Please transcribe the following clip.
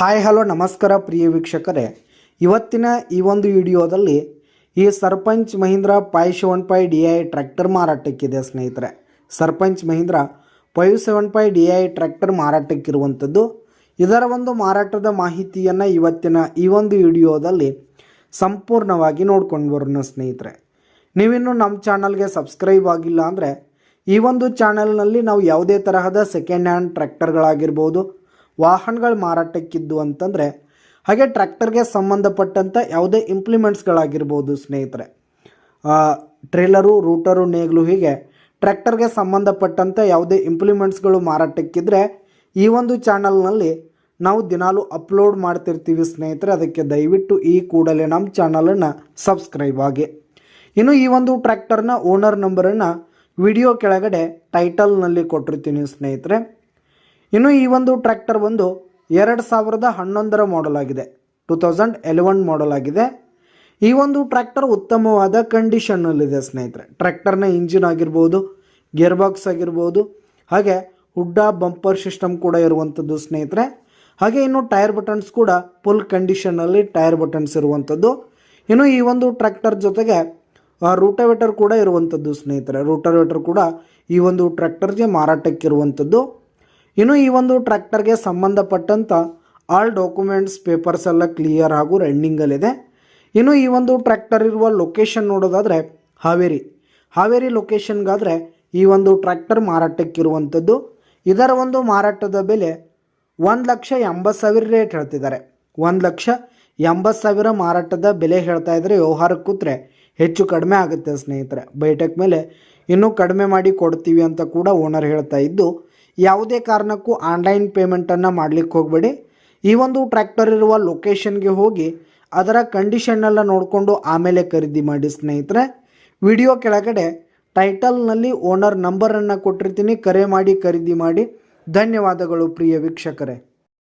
Hi hello ನಮಸ್ಕಾರ ಪ್ರಿಯ ವೀಕ್ಷಕರೇ, ಇವತ್ತಿನ ಈ ಒಂದು ವಿಡಿಯೋದಲ್ಲಿ ಈ ಸರ್ಪಂಚ್ ಮಹೀಂದ್ರ 575 DI ಟ್ರ್ಯಾಕ್ಟರ್ ಮಾರಾಟಕ್ಕಿದೆ ಸ್ನೇಹಿತರೆ. ಸರ್ಪಂಚ್ ಮಹೀಂದ್ರ 575 DI ಟ್ರ್ಯಾಕ್ಟರ್ ಮಾರಾಟಕ್ಕಿರುವಂಥದ್ದು. ಇದರ ಒಂದು ಮಾರಾಟದ ಮಾಹಿತಿಯನ್ನು ಇವತ್ತಿನ ಈ ಒಂದು ವಿಡಿಯೋದಲ್ಲಿ ಸಂಪೂರ್ಣವಾಗಿ ನೋಡ್ಕೊಂಡು ಬರೋಣ ಸ್ನೇಹಿತರೆ. ನೀವಿನ್ನು ನಮ್ಮ ಚಾನಲ್ಗೆ ಸಬ್ಸ್ಕ್ರೈಬ್ ಆಗಿಲ್ಲ ಅಂದರೆ ಈ ಒಂದು ಚಾನಲ್ನಲ್ಲಿ ನಾವು ಯಾವುದೇ ತರಹದ ಸೆಕೆಂಡ್ ಹ್ಯಾಂಡ್ ಟ್ರ್ಯಾಕ್ಟರ್ಗಳಾಗಿರ್ಬೋದು, ವಾಹನಗಳು ಮಾರಾಟಕ್ಕಿದ್ದು ಅಂತಂದರೆ, ಹಾಗೆ ಟ್ರ್ಯಾಕ್ಟರ್ಗೆ ಸಂಬಂಧಪಟ್ಟಂಥ ಯಾವುದೇ ಇಂಪ್ಲಿಮೆಂಟ್ಸ್ಗಳಾಗಿರ್ಬೋದು ಸ್ನೇಹಿತರೆ, ಟ್ರೇಲರು, ರೂಟರು, ನೇಗ್ಲು, ಹೀಗೆ ಟ್ರ್ಯಾಕ್ಟರ್ಗೆ ಸಂಬಂಧಪಟ್ಟಂಥ ಯಾವುದೇ ಇಂಪ್ಲಿಮೆಂಟ್ಸ್ಗಳು ಮಾರಾಟಕ್ಕಿದ್ರೆ ಈ ಒಂದು ಚಾನಲ್ನಲ್ಲಿ ನಾವು ದಿನಾಲೂ ಅಪ್ಲೋಡ್ ಮಾಡ್ತಿರ್ತೀವಿ ಸ್ನೇಹಿತರೆ. ಅದಕ್ಕೆ ದಯವಿಟ್ಟು ಈ ಕೂಡಲೇ ನಮ್ಮ ಚಾನಲನ್ನು ಸಬ್ಸ್ಕ್ರೈಬ್ ಆಗಿ. ಇನ್ನು ಈ ಒಂದು ಟ್ರ್ಯಾಕ್ಟರ್ನ ಓನರ್ ನಂಬರನ್ನು ವಿಡಿಯೋ ಕೆಳಗಡೆ ಟೈಟಲ್ನಲ್ಲಿ ಕೊಟ್ಟಿರ್ತೀನಿ ಸ್ನೇಹಿತರೆ. ಇನ್ನು ಈ ಒಂದು ಟ್ರ್ಯಾಕ್ಟರ್ ಒಂದು 2011 ಮಾಡೆಲ್ ಆಗಿದೆ, 2011 ಮಾಡೆಲ್ ಆಗಿದೆ. ಈ ಒಂದು ಟ್ರ್ಯಾಕ್ಟರ್ ಉತ್ತಮವಾದ ಕಂಡೀಷನ್ನಲ್ಲಿದೆ ಸ್ನೇಹಿತರೆ. ಟ್ರ್ಯಾಕ್ಟರ್ನ ಇಂಜಿನ್ ಆಗಿರ್ಬೋದು, ಗೇರ್ ಬಾಕ್ಸ್ ಆಗಿರ್ಬೋದು, ಹಾಗೆ ಹುಡ್ಡ ಬಂಪರ್ ಸಿಸ್ಟಮ್ ಕೂಡ ಇರುವಂಥದ್ದು ಸ್ನೇಹಿತರೆ. ಹಾಗೆ ಇನ್ನು ಟೈರ್ ಬಟನ್ಸ್ ಕೂಡ ಫುಲ್ ಕಂಡೀಷನ್ನಲ್ಲಿ ಟೈರ್ ಬಟನ್ಸ್ ಇರುವಂಥದ್ದು. ಇನ್ನು ಈ ಒಂದು ಟ್ರ್ಯಾಕ್ಟರ್ ಜೊತೆಗೆ ರೂಟವೇಟರ್ ಕೂಡ ಇರುವಂಥದ್ದು ಸ್ನೇಹಿತರೆ. ರೂಟವೇಟರ್ ಕೂಡ ಈ ಒಂದು ಟ್ರ್ಯಾಕ್ಟರ್ಗೆ ಮಾರಾಟಕ್ಕಿರುವಂಥದ್ದು. ಇನ್ನು ಈ ಒಂದು ಟ್ರ್ಯಾಕ್ಟರ್ಗೆ ಸಂಬಂಧಪಟ್ಟಂಥ ಆಲ್ ಡಾಕ್ಯುಮೆಂಟ್ಸ್ ಪೇಪರ್ಸ್ ಎಲ್ಲ ಕ್ಲಿಯರ್ ಹಾಗೂ ರನ್ನಿಂಗಲ್ಲಿದೆ. ಇನ್ನು ಈ ಒಂದು ಟ್ರ್ಯಾಕ್ಟರ್ ಇರುವ ಲೊಕೇಶನ್ ನೋಡೋದಾದರೆ ಹಾವೇರಿ ಲೊಕೇಶನ್ಗಾದರೆ ಈ ಒಂದು ಟ್ರ್ಯಾಕ್ಟರ್ ಮಾರಾಟಕ್ಕಿರುವಂಥದ್ದು. ಇದರ ಒಂದು ಮಾರಾಟದ ಬೆಲೆ 1,80,000 ರೇಟ್ ಹೇಳ್ತಿದ್ದಾರೆ. 1,80,000 ಮಾರಾಟದ ಬೆಲೆ ಹೇಳ್ತಾ ಇದ್ದರೆ ವ್ಯವಹಾರಕ್ಕೆ ಕೂತ್ರೆ ಹೆಚ್ಚು ಕಡಿಮೆ ಆಗುತ್ತೆ ಸ್ನೇಹಿತರೆ. ಬೈಟೆಕ್ ಮೇಲೆ ಇನ್ನೂ ಕಡಿಮೆ ಮಾಡಿ ಕೊಡ್ತೀವಿ ಅಂತ ಕೂಡ ಓನರ್ ಹೇಳ್ತಾ ಇದ್ದು, ಯಾವುದೇ ಕಾರಣಕ್ಕೂ ಆನ್ಲೈನ್ ಪೇಮೆಂಟನ್ನು ಮಾಡಲಿಕ್ಕೆ ಹೋಗಬೇಡಿ. ಈ ಒಂದು ಟ್ರ್ಯಾಕ್ಟರ್ ಇರುವ ಲೊಕೇಶನ್ಗೆ ಹೋಗಿ ಅದರ ಕಂಡೀಷನ್ನೆಲ್ಲ ನೋಡಿಕೊಂಡು ಆಮೇಲೆ ಖರೀದಿ ಮಾಡಿ ಸ್ನೇಹಿತರೆ. ವಿಡಿಯೋ ಕೆಳಗಡೆ ಟೈಟಲ್ನಲ್ಲಿ ಓನರ್ ನಂಬರನ್ನು ಕೊಟ್ಟಿರ್ತೀನಿ, ಕರೆ ಮಾಡಿ ಖರೀದಿ ಮಾಡಿ. ಧನ್ಯವಾದಗಳು ಪ್ರಿಯ ವೀಕ್ಷಕರೇ.